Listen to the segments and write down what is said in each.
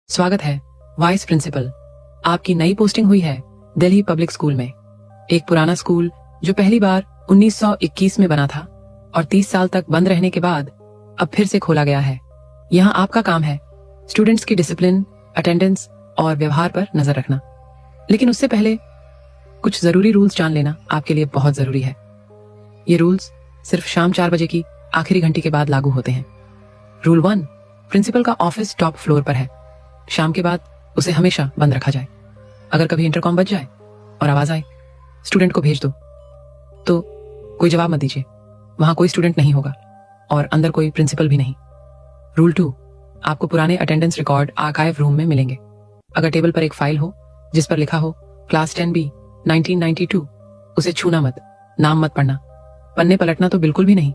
स्वागत है vice principal. आपकी नई पोस्टिंग हुई है दिल्ली पब्लिक स्कूल में। एक पुराना स्कूल जो पहली बार 1921 में बना था और 30 साल तक बंद रहने के बाद अब फिर से खोला गया है। यहाँ आपका काम है स्टूडेंट्स की डिसिप्लिन, अटेंडेंस और व्यवहार पर नजर रखना। लेकिन उससे पहले कुछ जरूरी रूल्स जान लेना आपके लिए बहुत जरूरी है। ये रूल्स सिर्फ शाम 4 बजे की आखिरी घंटी के बाद लागू होते हैं। रूल 1, प्रिंसिपल का ऑफिस टॉप फ्लोर पर है। शाम के बाद उसे हमेशा बंद रखा जाए। अगर कभी इंटरकॉम बज जाए और आवाज आए स्टूडेंट को भेज दो, तो कोई जवाब मत दीजिए। वहां कोई स्टूडेंट नहीं होगा और अंदर कोई प्रिंसिपल भी नहीं। रूल 2, आपको पुराने अटेंडेंस रिकॉर्ड आर्काइव रूम में मिलेंगे। अगर टेबल पर एक फाइल हो जिस पर लिखा हो क्लास 10B 1992, उसे छूना मत, नाम मत पढ़ना, पन्ने पलटना तो बिल्कुल भी नहीं,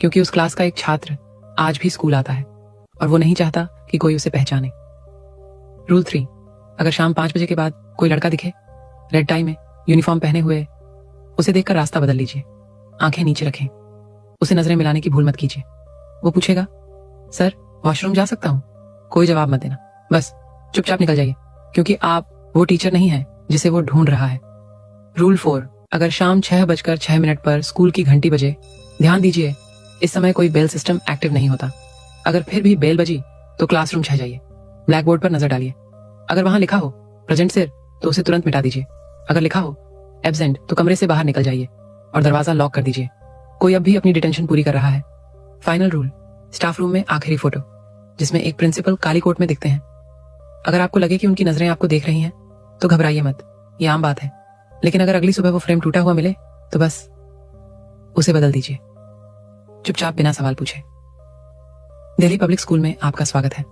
क्योंकि उस क्लास का एक छात्र आज भी स्कूल आता है और वो नहीं चाहता कि कोई उसे पहचाने। रूल 3, अगर शाम 5 बजे के बाद कोई लड़का दिखे रेड टाई में, यूनिफॉर्म पहने हुए, उसे देखकर रास्ता बदल लीजिए। आंखें नीचे रखें, उसे नजरें मिलाने की भूल मत कीजिए। वो पूछेगा सर वॉशरूम जा सकता हूं, कोई जवाब मत देना, बस चुपचाप निकल जाइए, क्योंकि आप वो टीचर नहीं है जिसे वो ढूंढ रहा है। रूल 4, अगर शाम 6:06 पर स्कूल की घंटी बजे, ध्यान दीजिए इस समय कोई बेल सिस्टम एक्टिव नहीं होता। अगर फिर भी बेल बजी तो क्लासरूम छह जाइए, ब्लैक बोर्ड पर नजर डालिए। अगर वहां लिखा हो प्रेजेंट सर तो उसे तुरंत मिटा दीजिए। अगर लिखा हो एब्सेंट तो कमरे से बाहर निकल जाइए और दरवाजा लॉक कर दीजिए। कोई अब भी अपनी डिटेंशन पूरी कर रहा है। फाइनल रूल, स्टाफ रूम में आखिरी फोटो जिसमें एक प्रिंसिपल काली कोट में दिखते हैं। अगर आपको लगे कि उनकी नजरें आपको देख रही हैं तो घबराइए मत, ये आम बात है। लेकिन अगर अगली सुबह वो फ्रेम टूटा हुआ मिले तो बस उसे बदल दीजिए, चुपचाप बिना सवाल पूछे। दिल्ली पब्लिक स्कूल में आपका स्वागत है।